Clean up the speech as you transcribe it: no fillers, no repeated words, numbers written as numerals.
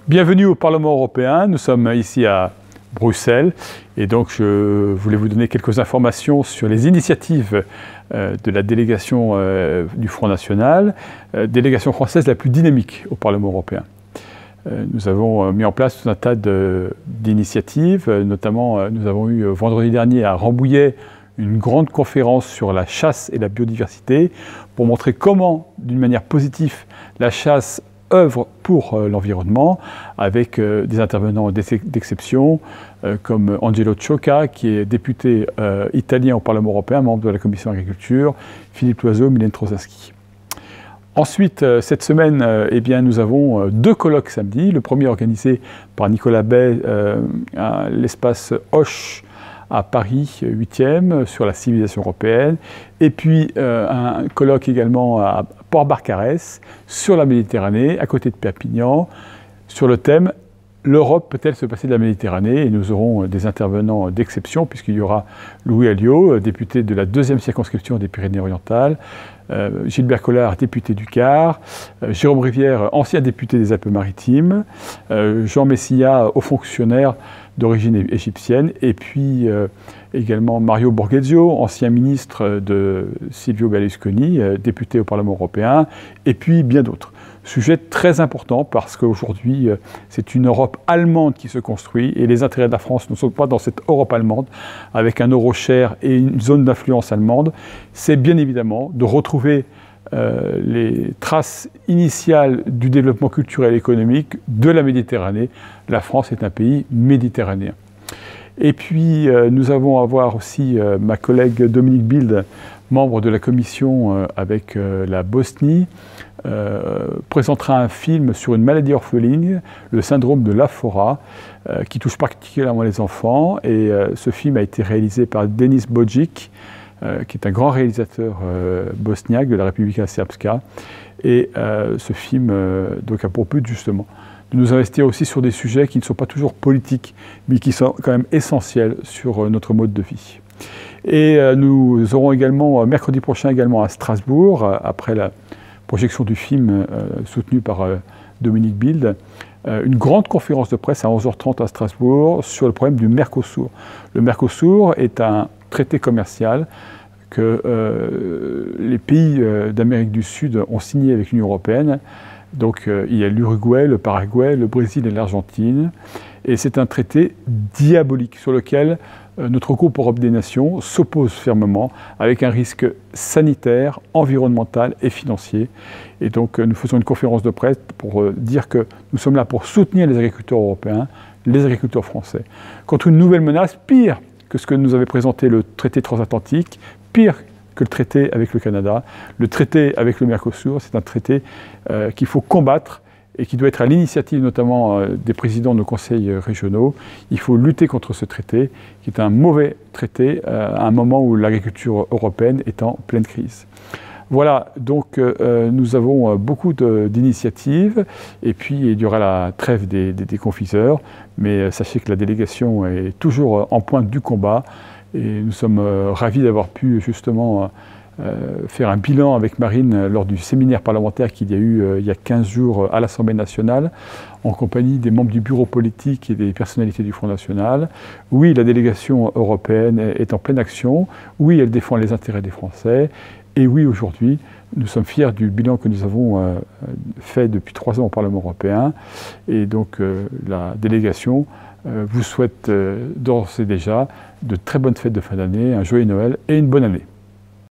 Bienvenue au Parlement européen, nous sommes ici à Bruxelles et donc je voulais vous donner quelques informations sur les initiatives de la délégation du Front National, délégation française la plus dynamique au Parlement européen. Nous avons mis en place tout un tas d'initiatives, notamment nous avons eu vendredi dernier à Rambouillet une grande conférence sur la chasse et la biodiversité pour montrer comment, d'une manière positive, la chasse œuvre pour l'environnement, avec des intervenants d'exception, comme Angelo Ciocca, qui est député italien au Parlement européen, membre de la Commission agriculture, Philippe Loiseau, Mylène Troszczynski. Ensuite, cette semaine, nous avons deux colloques samedi. Le premier organisé par Nicolas Bay à l'espace Hoche à Paris 8e sur la civilisation européenne, et puis un colloque également à Port-Barcarès sur la Méditerranée, à côté de Perpignan, sur le thème « L'Europe peut-elle se passer de la Méditerranée ?» Et nous aurons des intervenants d'exception, puisqu'il y aura Louis Alliot, député de la 2e circonscription des Pyrénées-Orientales, Gilbert Collard, député du Gard, Jérôme Rivière, ancien député des Alpes-Maritimes, Jean Messia, haut fonctionnaire d'origine égyptienne, et puis également Mario Borghezio, ancien ministre de Silvio Berlusconi, député au Parlement européen, et puis bien d'autres. Sujet très important parce qu'aujourd'hui, c'est une Europe allemande qui se construit et les intérêts de la France ne sont pas dans cette Europe allemande avec un euro cher et une zone d'influence allemande. C'est bien évidemment de retrouver les traces initiales du développement culturel et économique de la Méditerranée. La France est un pays méditerranéen. Et puis, nous allons avoir aussi ma collègue Dominique Bilde, membre de la commission avec la Bosnie, présentera un film sur une maladie orpheline, le syndrome de l'Afora, qui touche particulièrement les enfants. Et ce film a été réalisé par Denis Bodjic, qui est un grand réalisateur bosniaque de la Republika Srpska. Et ce film donc a pour but justement de nous investir aussi sur des sujets qui ne sont pas toujours politiques, mais qui sont quand même essentiels sur notre mode de vie. Et nous aurons également, mercredi prochain également à Strasbourg, après la projection du film soutenu par Dominique Bilde, une grande conférence de presse à 11h30 à Strasbourg sur le problème du Mercosur. Le Mercosur est un traité commercial que les pays d'Amérique du Sud ont signé avec l'Union européenne. Donc il y a l'Uruguay, le Paraguay, le Brésil et l'Argentine. Et c'est un traité diabolique sur lequel notre groupe Europe des Nations s'oppose fermement avec un risque sanitaire, environnemental et financier. Et donc nous faisons une conférence de presse pour dire que nous sommes là pour soutenir les agriculteurs européens, les agriculteurs français, contre une nouvelle menace pire que ce que nous avait présenté le traité transatlantique, pire que le traité avec le Canada. Le traité avec le Mercosur, c'est un traité qu'il faut combattre et qui doit être à l'initiative notamment des présidents de nos conseils régionaux. Il faut lutter contre ce traité, qui est un mauvais traité à un moment où l'agriculture européenne est en pleine crise. Voilà, donc nous avons beaucoup d'initiatives, et puis il y aura la trêve des confiseurs, mais sachez que la délégation est toujours en pointe du combat, et nous sommes ravis d'avoir pu justement faire un bilan avec Marine lors du séminaire parlementaire qu'il y a eu il y a 15 jours à l'Assemblée nationale, en compagnie des membres du bureau politique et des personnalités du Front National. Oui, la délégation européenne est en pleine action. Oui, elle défend les intérêts des Français. Et oui, aujourd'hui, nous sommes fiers du bilan que nous avons fait depuis 3 ans au Parlement européen. Et donc, la délégation vous souhaite d'ores et déjà de très bonnes fêtes de fin d'année, un joyeux Noël et une bonne année.